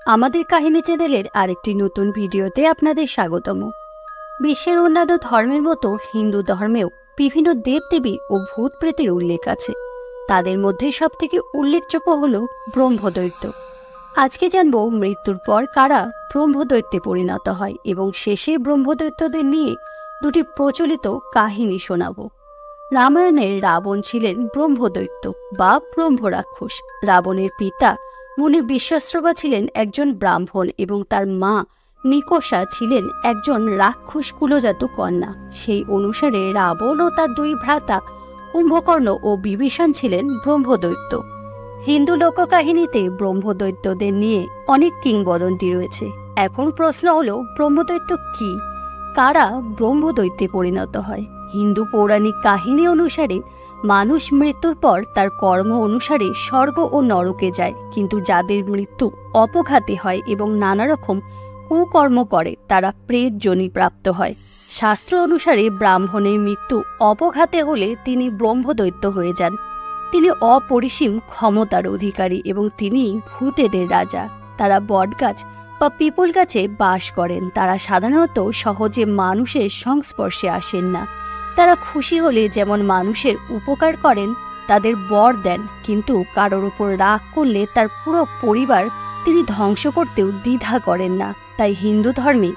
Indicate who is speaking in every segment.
Speaker 1: আমাদের কাহিনী চ্যানেলের আরেকটি নতুন ভিডিওতে আপনাদের স্বাগতম। বিশ্বের অন্যান্য ধর্মের মতো হিন্দু ধর্মেও বিভিন্ন দেবদেবী ও ভূত প্রেতের উল্লেখ আছে। তাদের মধ্যে সবথেকে উল্লেখযোগ্য হল ব্রহ্মদৈত্য। আজকে জানব মৃত্যুর পর কারা ব্রহ্মদৈত্যে পরিণত হয় এবং শেষে ব্রহ্মদৈত্যদের নিয়ে দুটি প্রচলিত কাহিনী শোনাব। রামায়ণের রাবণ ছিলেন ব্রহ্মদৈত্য বা ব্রহ্মরাক্ষস। রাবণের পিতা মুনি বিশ্বাশ্রবা ছিলেন একজন ব্রাহ্মণ এবং তার মা নিকষা ছিলেন একজন রাক্ষস কুলজাত কন্যা। সেই অনুসারে রাবণ ও তার দুই ভ্রাতা কুম্ভকর্ণ ও বিভীষণ ছিলেন ব্রহ্মদৈত্য। হিন্দু লোককাহিনীতে ব্রহ্মদৈত্যদের নিয়ে অনেক কিংবদন্তি রয়েছে। এখন প্রশ্ন হলো, ব্রহ্মদৈত্য কি, কারা ব্রহ্মদৈত্যে পরিণত হয়? হিন্দু পৌরাণিক কাহিনী অনুসারে মানুষ মৃত্যুর পর তার কর্ম অনুসারে স্বর্গ ও নরকে যায়, কিন্তু যাদের মৃত্যু অপঘাতে হয় এবং নানা রকম কুকর্ম করে তারা প্রেত যোনি প্রাপ্ত হয়। শাস্ত্র অনুসারে ব্রাহ্মণের মৃত্যু অপঘাতে হলে তিনি ব্রহ্মদৈত্য হয়ে যান। তিনি অপরিসীম ক্ষমতার অধিকারী এবং তিনি ভূতেদের রাজা। তারা বটগাছ বা পিপল গাছে বাস করেন। তারা সাধারণত সহজে মানুষের সংস্পর্শে আসেন না। তারা খুশি হলে যেমন মানুষের উপকার করেন, তাদের বর দেন, কিন্তু কারোর উপর রাগ করলে তার পুরো পরিবার তিনি ধ্বংস করতেও দ্বিধা করেন না। তাই হিন্দু ধর্মে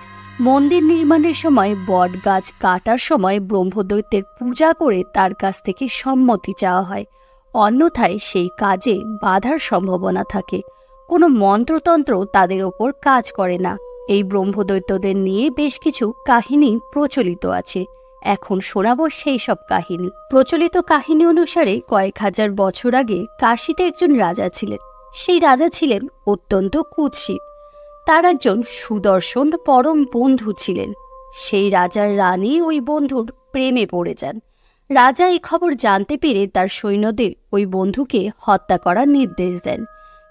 Speaker 1: মন্দির নির্মাণের সময় বট গাছ কাটার সময় ব্রহ্মদৈত্যের পূজা করে তার কাছ থেকে সম্মতি চাওয়া হয়, অন্যথায় সেই কাজে বাধার সম্ভাবনা থাকে। কোনো মন্ত্রতন্ত্র তাদের ওপর কাজ করে না। এই ব্রহ্মদৈত্যদের নিয়ে বেশ কিছু কাহিনী প্রচলিত আছে। এখন শোনাব সেই সব কাহিনী। প্রচলিত কাহিনী অনুসারে কয়েক হাজার বছর আগে কাশীতে একজন রাজা ছিলেন। সেই রাজা ছিলেন অত্যন্ত কুৎসিত। তার একজন সুদর্শন পরম বন্ধু ছিলেন। সেই রাজার রানী ওই বন্ধুর প্রেমে পড়ে যান। রাজা এই খবর জানতে পেরে তার সৈন্যদের ওই বন্ধুকে হত্যা করার নির্দেশ দেন,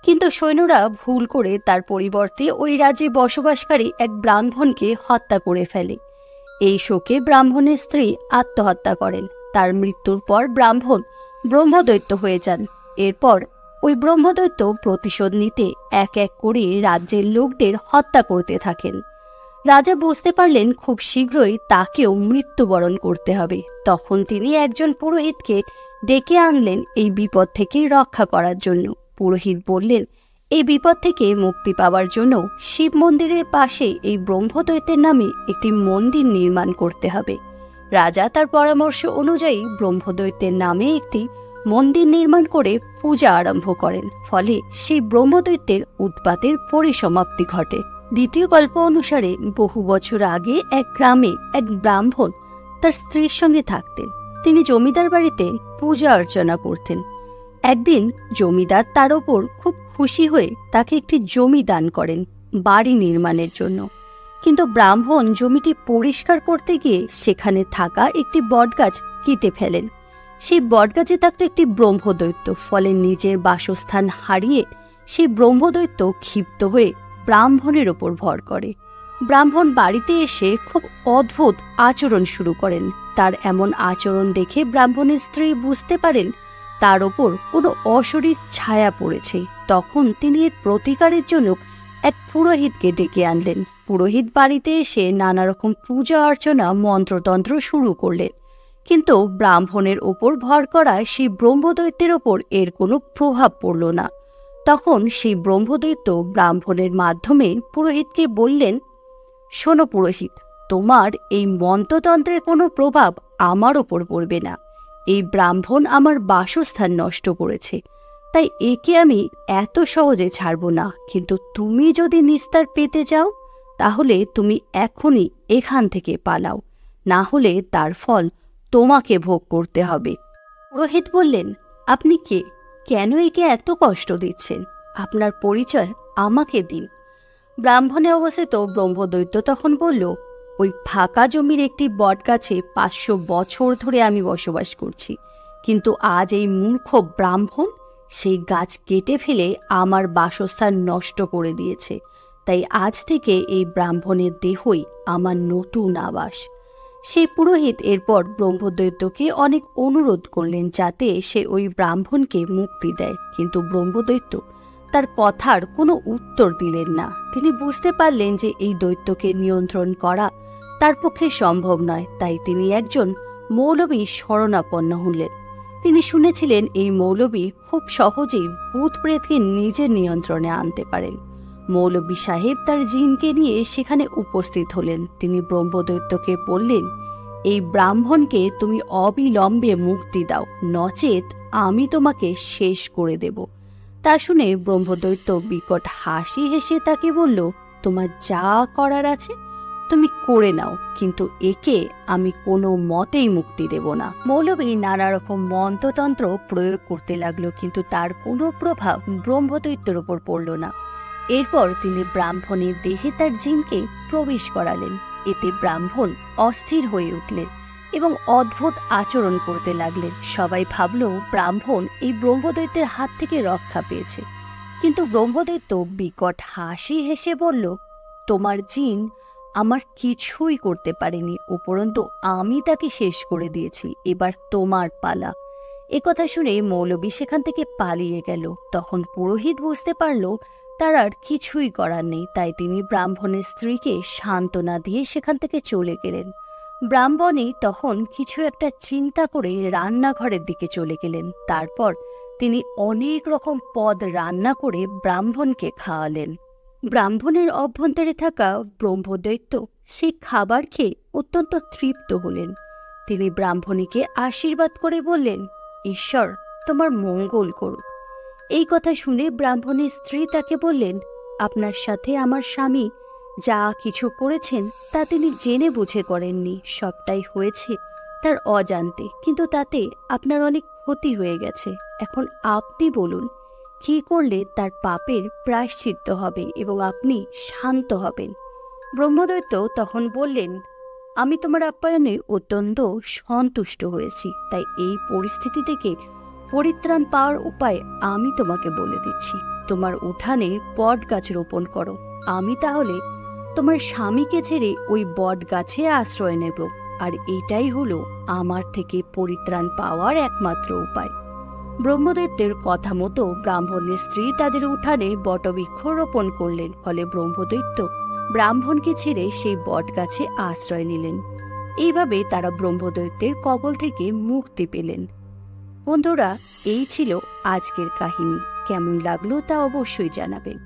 Speaker 1: কিন্তু সৈন্যরা ভুল করে তার পরিবর্তে ওই রাজ্যে বসবাসকারী এক ব্রাহ্মণকে হত্যা করে ফেলে। এই শোকে ব্রাহ্মণের স্ত্রী আত্মহত্যা করেন। তার মৃত্যুর পর ব্রাহ্মণ ব্রহ্মদৈত্য হয়ে যান। এরপর ওই ব্রহ্মদৈত্য প্রতিশোধ নিতে এক এক করে রাজ্যের লোকদের হত্যা করতে থাকেন। রাজা বুঝতে পারলেন খুব শীঘ্রই তাকেও মৃত্যুবরণ করতে হবে। তখন তিনি একজন পুরোহিতকে ডেকে আনলেন এই বিপদ থেকে রক্ষা করার জন্য। পুরোহিত বললেন, এই বিপদ থেকে মুক্তি পাওয়ার জন্য শিব মন্দিরের পাশে এই ব্রহ্মদৈত্যের নামে একটি মন্দির নির্মাণ করতে হবে। রাজা তার পরামর্শ অনুযায়ী ব্রহ্মদৈত্যের নামে একটি মন্দির নির্মাণ করে পূজা আরম্ভ করেন। ফলে সেই ব্রহ্মদৈত্যের উৎপাতের পরিসমাপ্তি ঘটে। দ্বিতীয় গল্প অনুসারে বহু বছর আগে এক গ্রামে এক ব্রাহ্মণ তার স্ত্রীর সঙ্গে থাকতেন। তিনি জমিদার বাড়িতে পূজা অর্চনা করতেন। একদিন জমিদার তার ওপর খুব খুশি হয়ে তাকে একটি জমি দান করেন বাড়ি নির্মাণের জন্য। কিন্তু ব্রাহ্মণ জমিটি পরিষ্কার করতে গিয়ে সেখানে থাকা একটি বটগাছ কেটে ফেলেন। সেই বটগাছে থাকত একটি ব্রহ্মদৈত্য। ফলে নিজের বাসস্থান হারিয়ে সেই ব্রহ্মদৈত্য ক্ষিপ্ত হয়ে ব্রাহ্মণের ওপর ভর করে। ব্রাহ্মণ বাড়িতে এসে খুব অদ্ভুত আচরণ শুরু করেন। তার এমন আচরণ দেখে ব্রাহ্মণের স্ত্রী বুঝতে পারেন তার ওপর কোনো অশরীর ছায়া পড়েছে। তখন তিনি এর প্রতিকারের জন্য এক পুরোহিতকে ডেকে আনলেন। পুরোহিত বাড়িতে এসে নানা রকম পূজা অর্চনা মন্ত্রতন্ত্র শুরু করলেন, কিন্তু ব্রাহ্মণের ওপর ভর করা সেই ব্রহ্মদৈত্যের ওপর এর কোনো প্রভাব পড়ল না। তখন সেই ব্রহ্মদৈত্য ব্রাহ্মণের মাধ্যমে পুরোহিতকে বললেন, শোনো পুরোহিত, তোমার এই মন্ত্রতন্ত্রের কোনো প্রভাব আমার ওপর পড়বে না। এই ব্রাহ্মণ আমার বাসস্থান নষ্ট করেছে, তাই একে আমি এত সহজে ছাড়ব না। কিন্তু তুমি যদি নিস্তার পেতে চাও তাহলে তুমি এখনই এখান থেকে পালাও, না হলে তার ফল তোমাকে ভোগ করতে হবে। পুরোহিত বললেন, আপনি কে? কেন একে এত কষ্ট দিচ্ছেন? আপনার পরিচয় আমাকে দিন। ব্রাহ্মণে অবস্থিত ব্রহ্মদৈত্য তখন বলল, ওই ফাঁকা জমির একটি বটগাছে 500 বছর ধরে আমি বসবাস করছি, কিন্তু আজ এই মূর্খ ব্রাহ্মণ সেই গাছ কেটে ফেলে আমার বাসস্থান নষ্ট করে দিয়েছে। তাই আজ থেকে এই ব্রাহ্মণের দেহই আমার নতুন আবাস। সেই পুরোহিত এরপর ব্রহ্মদৈত্যকে অনেক অনুরোধ করলেন যাতে সে ওই ব্রাহ্মণকে মুক্তি দেয়, কিন্তু ব্রহ্মদৈত্য তার কথার কোনো উত্তর দিলেন না। তিনি বুঝতে পারলেন যে এই দৈত্যকে নিয়ন্ত্রণ করা তার পক্ষে সম্ভব নয়, তাই তিনি একজন মৌলবী শরণাপন্ন হলেন। তিনি শুনেছিলেন এই মৌলবী খুব সহজেই ভূত প্রেতকে নিজের নিয়ন্ত্রণে আনতে পারেন। মৌলবী সাহেব তার জিনকে নিয়ে সেখানে উপস্থিত হলেন। তিনি ব্রহ্মদৈত্যকে বললেন, এই ব্রাহ্মণকে তুমি অবিলম্বে মুক্তি দাও, নচেত আমি তোমাকে শেষ করে দেব। তা শুনে ব্রহ্মদৈত্য বিকট হাসি হেসে তাকে বলল, তোমার যা করার আছে তুমি করে নাও, কিন্তু একে আমি কোনো মতেই মুক্তি দেব না। মৌলবী নানা রকম মন্ত্রতন্ত্র প্রয়োগ করতে লাগলো, কিন্তু তার কোনো প্রভাব ব্রহ্মদৈত্যের উপর পড়ল না। এরপর তিনি ব্রাহ্মণের দেহে তার জিনকে প্রবেশ করালেন। এতে ব্রাহ্মণ অস্থির হয়ে উঠলেন এবং অদ্ভুত আচরণ করতে লাগলেন। সবাই ভাবল ব্রাহ্মণ এই ব্রহ্মদৈত্যের হাত থেকে রক্ষা পেয়েছে, কিন্তু ব্রহ্মদৈত্য বিকট হাসি হেসে বলল, তোমার জিন আমার কিছুই করতে পারেনি, উপরন্তু আমি তাকে শেষ করে দিয়েছি, এবার তোমার পালা। একথা শুনে মৌলবী সেখান থেকে পালিয়ে গেল। তখন পুরোহিত বুঝতে পারল তার আর কিছুই করার নেই, তাই তিনি ব্রাহ্মণের স্ত্রীকে সান্ত্বনা দিয়ে সেখান থেকে চলে গেলেন। ব্রাহ্মণী তখন কিছু একটা চিন্তা করে রান্নাঘরের দিকে চলে গেলেন। তারপর তিনি অনেক রকম পদ রান্না করে ব্রাহ্মণকে খাওয়ালেন। ব্রাহ্মণের অভ্যন্তরে থাকা ব্রহ্মদৈত্য সেই খাবার খেয়ে অত্যন্ত তৃপ্ত হলেন। তিনি ব্রাহ্মণীকে আশীর্বাদ করে বললেন, ঈশ্বর তোমার মঙ্গল করুক। এই কথা শুনে ব্রাহ্মণের স্ত্রী তাকে বললেন, আপনার সাথে আমার স্বামী যা কিছু করেছেন তা তিনি জেনে বুঝে করেননি, সবটাই হয়েছে তার অজান্তে, কিন্তু তাতে আপনার অনেক ক্ষতি হয়ে গেছে। এখন আপনি বলুন কি করলে তার পাপের প্রায়শ্চিত্ত হবে এবং আপনি শান্ত হবেন। ব্রহ্মদৈত্য তখন বললেন, আমি তোমার আপ্যায়নে অত্যন্ত সন্তুষ্ট হয়েছি, তাই এই পরিস্থিতি থেকে পরিত্রাণ পাওয়ার উপায় আমি তোমাকে বলে দিচ্ছি। তোমার উঠানে বট গাছ রোপণ করো, আমি তাহলে তোমার স্বামীকে ছেড়ে ওই বট গাছে আশ্রয় নেব, আর এটাই হলো আমার থেকে পরিত্রাণ পাওয়ার একমাত্র উপায়। ব্রহ্মদৈত্যের কথা মতো ব্রাহ্মণের স্ত্রী তাদের উঠানে বটবৃক্ষ রোপণ করলেন। ফলে ব্রহ্মদৈত্য ব্রাহ্মণকে ছেড়ে সেই বট গাছে আশ্রয় নিলেন। এইভাবে তারা ব্রহ্মদৈত্যের কবল থেকে মুক্তি পেলেন। বন্ধুরা, এই ছিল আজকের কাহিনী। কেমন লাগলো তা অবশ্যই জানাবেন।